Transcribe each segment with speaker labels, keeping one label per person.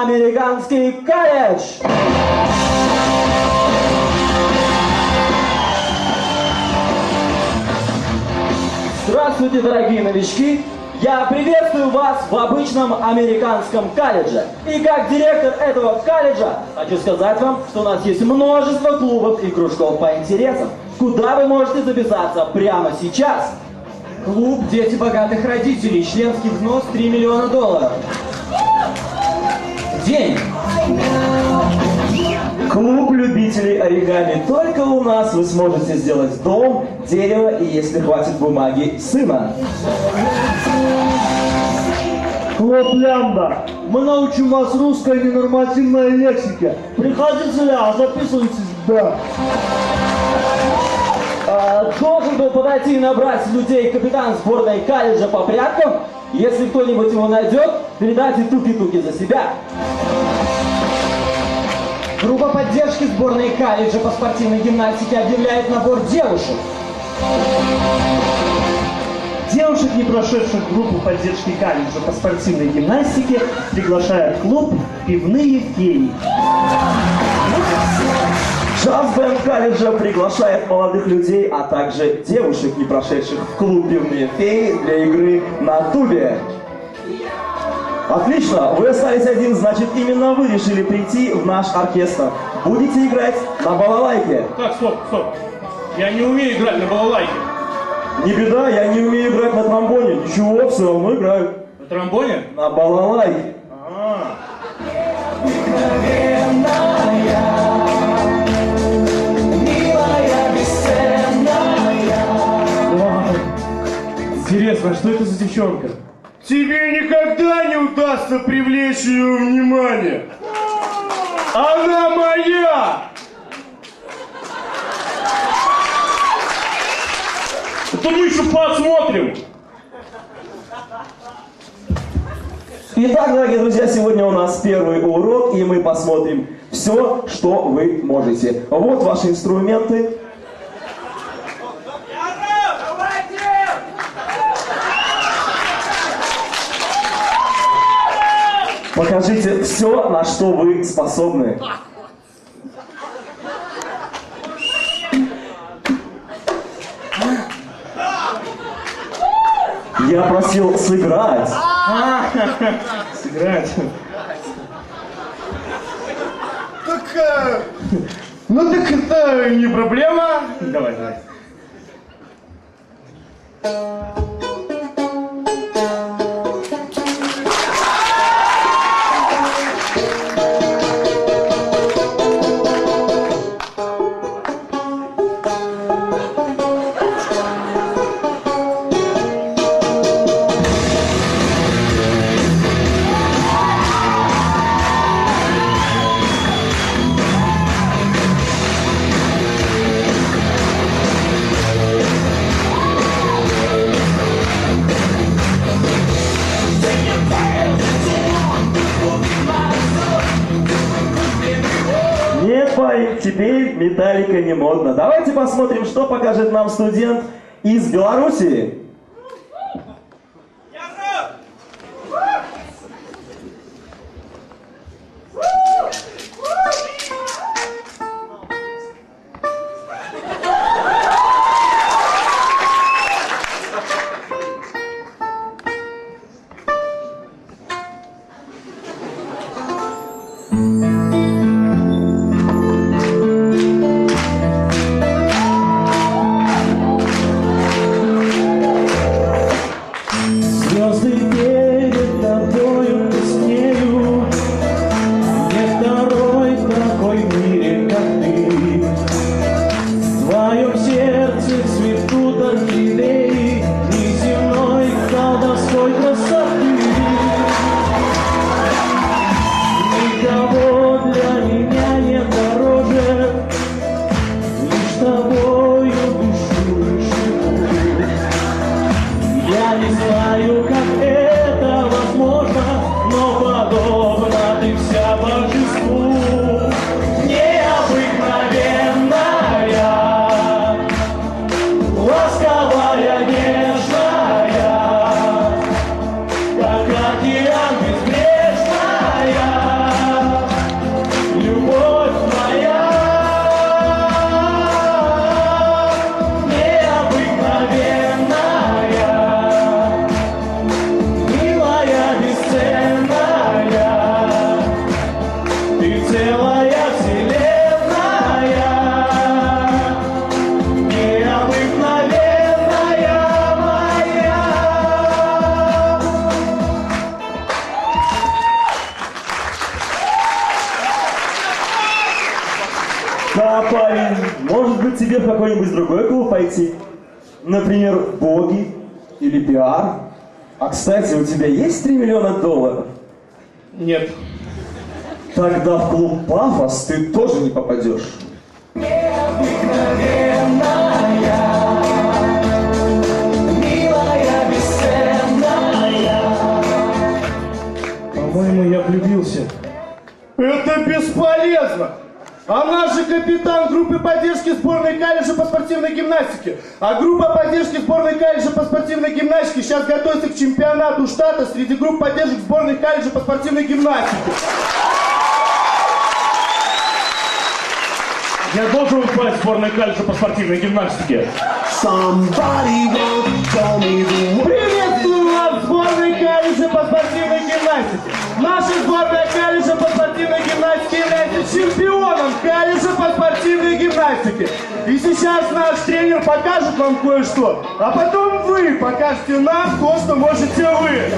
Speaker 1: американский колледж. Здравствуйте, дорогие новички! Я приветствую вас в обычном американском колледже. И как директор этого колледжа хочу сказать вам, что у нас есть множество клубов и кружков по интересам, куда вы можете записаться прямо сейчас.
Speaker 2: Клуб «Дети богатых родителей», членский взнос $3 миллиона. День.
Speaker 1: Клуб любителей оригами. Только у нас вы сможете сделать дом, дерево и, если хватит бумаги, сына.
Speaker 3: Клуб «Лямбда». Мы научим вас русской ненормативной лексике. Приходите, записывайтесь, да.
Speaker 1: Должен был подойти и набрать людей капитан сборной колледжа по пряткам. Если кто-нибудь его найдет, передайте туки-туки за себя.
Speaker 2: Группа поддержки сборной колледжа по спортивной гимнастике объявляет набор девушек.
Speaker 3: Девушек, не прошедших группу поддержки колледжа по спортивной гимнастике, приглашает клуб «Пивные феи».
Speaker 1: Джаз-бэнд колледжа приглашает молодых людей, а также девушек, не прошедших в клуб «Пивные феи» для игры на тубе. Отлично, вы остались один, значит именно вы решили прийти в наш оркестр. Будете играть на балалайке.
Speaker 4: Так, стоп. Я не умею играть на балалайке.
Speaker 1: Не беда, я не умею играть на тромбоне. Ничего, все равно играю.
Speaker 4: На тромбоне?
Speaker 1: На балалайке.
Speaker 4: Интересно, а что это за девчонка?
Speaker 5: Тебе никогда не удастся привлечь ее внимание. Она моя!
Speaker 4: Это мы еще посмотрим.
Speaker 1: Итак, дорогие друзья, сегодня у нас первый урок, и мы посмотрим все, что вы можете. Вот ваши инструменты. Покажите все, на что вы способны. Я просил сыграть.
Speaker 4: Сыграть.
Speaker 5: Так, ну так это не проблема.
Speaker 4: Давай.
Speaker 1: Нет, парень, теперь металлика не модно. Давайте посмотрим, что покажет нам студент из Белоруссии.
Speaker 3: Звезды перед тобою тускнеют. Нет второй такой в мире, как ты. В твоем сердце цветут орхидеи неземной колдовской красоты. Никого
Speaker 6: Да, парень, может быть тебе в какой-нибудь другой клуб пойти? Например, Боги или Пиар? А, кстати, у тебя есть $3 миллиона?
Speaker 4: Нет.
Speaker 6: Тогда в клуб Пафос ты тоже не попадешь.
Speaker 4: По-моему, я влюбился.
Speaker 5: Это бесполезно. Она же капитан группы поддержки сборной колледжа по спортивной гимнастике. А группа поддержки сборной колледжа по спортивной гимнастике сейчас готовится к чемпионату штата среди групп поддержек сборной колледжа по спортивной гимнастике.
Speaker 4: Я должен попасть в сборную колледжа по спортивной гимнастике.
Speaker 5: Приветствую вас в сборной колледжа по спортивной гимнастике. Наша сборная колледжа по спортивной гимнастике является чемпионом колледжа по спортивной гимнастике. И сейчас наш тренер покажет вам кое-что, а потом вы покажете нам то, что можете вы.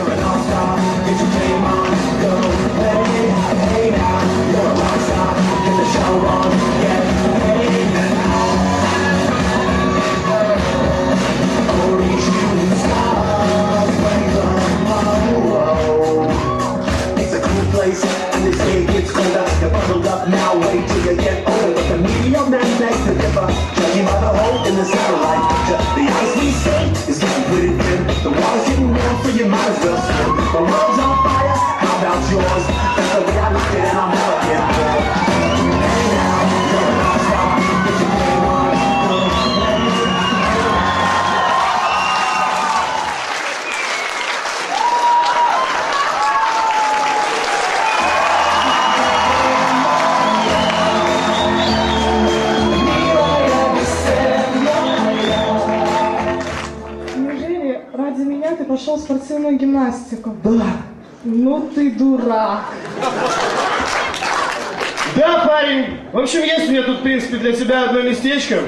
Speaker 7: And this day gets colder. You're bundled up now, wait till you get older. But the media man begs to differ, judging by the hole in the satellite picture. The ice we skate is getting pretty thin. The water's getting warm, so you might as well swim. The world's on fire, how about yours? That's the way I like it, and I'll never get bored. Hey now, you're a rock star. Get your game on, go play.
Speaker 8: Неужели ради меня ты пошел в спортивную гимнастику? Да. Ну ты дурак.
Speaker 5: Да, парень. В общем, есть у меня тут, в принципе, для тебя одно местечко.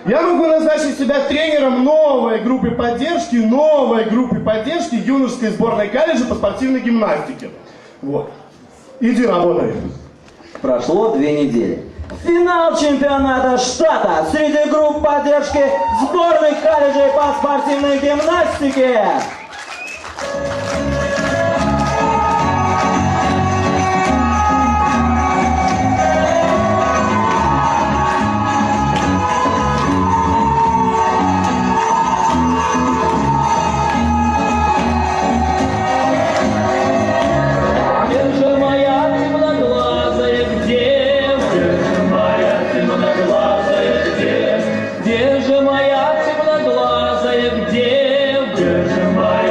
Speaker 5: Я могу назначить себя тренером новой группы поддержки юношеской сборной колледжа по спортивной гимнастике. Вот. Иди работай.
Speaker 1: Прошло 2 недели. Финал чемпионата штата среди групп поддержки сборных колледжей по спортивной гимнастике.
Speaker 7: Где же моя темноглазая девушка?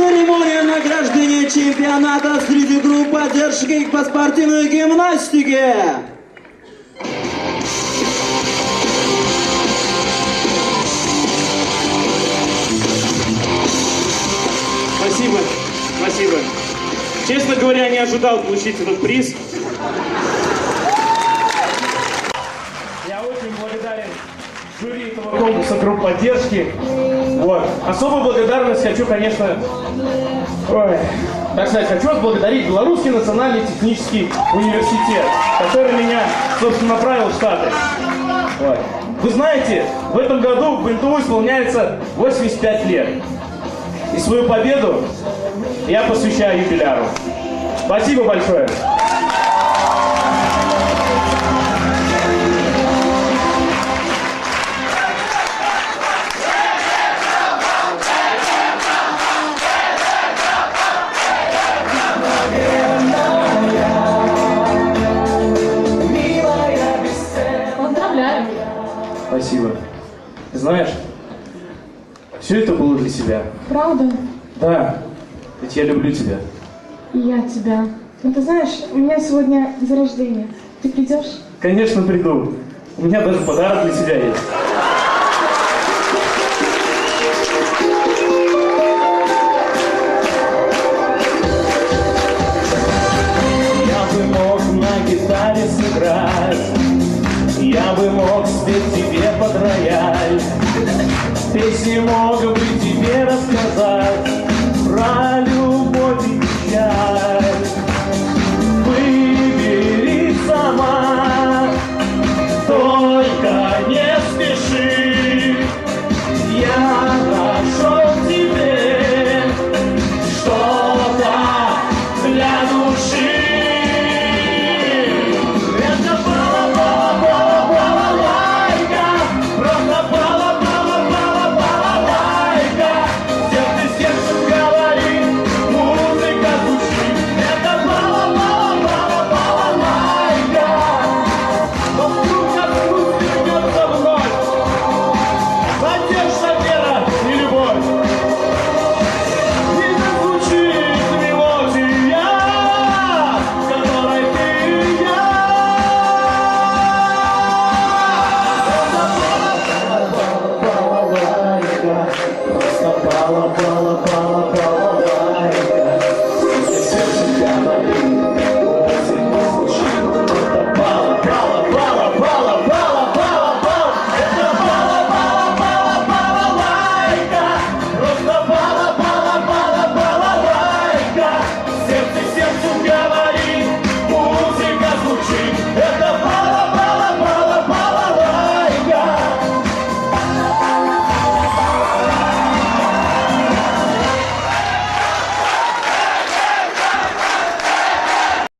Speaker 1: Церемония награждения чемпионата среди групп поддержки по спортивной гимнастике.
Speaker 4: Спасибо, спасибо. Честно говоря, не ожидал получить этот приз. Я очень благодарен жюри этого конкурса групп поддержки. Вот. Особую благодарность хочу, конечно, так сказать, хочу отблагодарить Белорусский национальный технический университет, который меня, собственно, направил в Штаты. Вот. Вы знаете, в этом году в БНТУ исполняется 85 лет. И свою победу я посвящаю юбиляру. Спасибо большое.
Speaker 8: Поздравляю.
Speaker 4: Спасибо. Ты знаешь, все это было для себя.
Speaker 8: Правда?
Speaker 4: Да, ведь я люблю тебя.
Speaker 8: И я тебя. Ну ты знаешь, у меня сегодня день рождения. Ты придешь?
Speaker 4: Конечно, приду. У меня даже подарок для тебя есть.
Speaker 5: Я бы мог на гитаре сыграть, я бы мог спеть тебе под рояль, песни мог бы тебе рассказать про любовь и печаль. Выбери сама, только не спеши, я нашел тебе что-то для души. Это балалайка, просто балалайка. Сердце сердцем говорит, музыка звучит. Это балалайка, но вдруг откуда вернется вновь. Надежда, вера и любовь. И зазвучит мелодия, в которой ты и я. Просто балалайка, просто балалайка.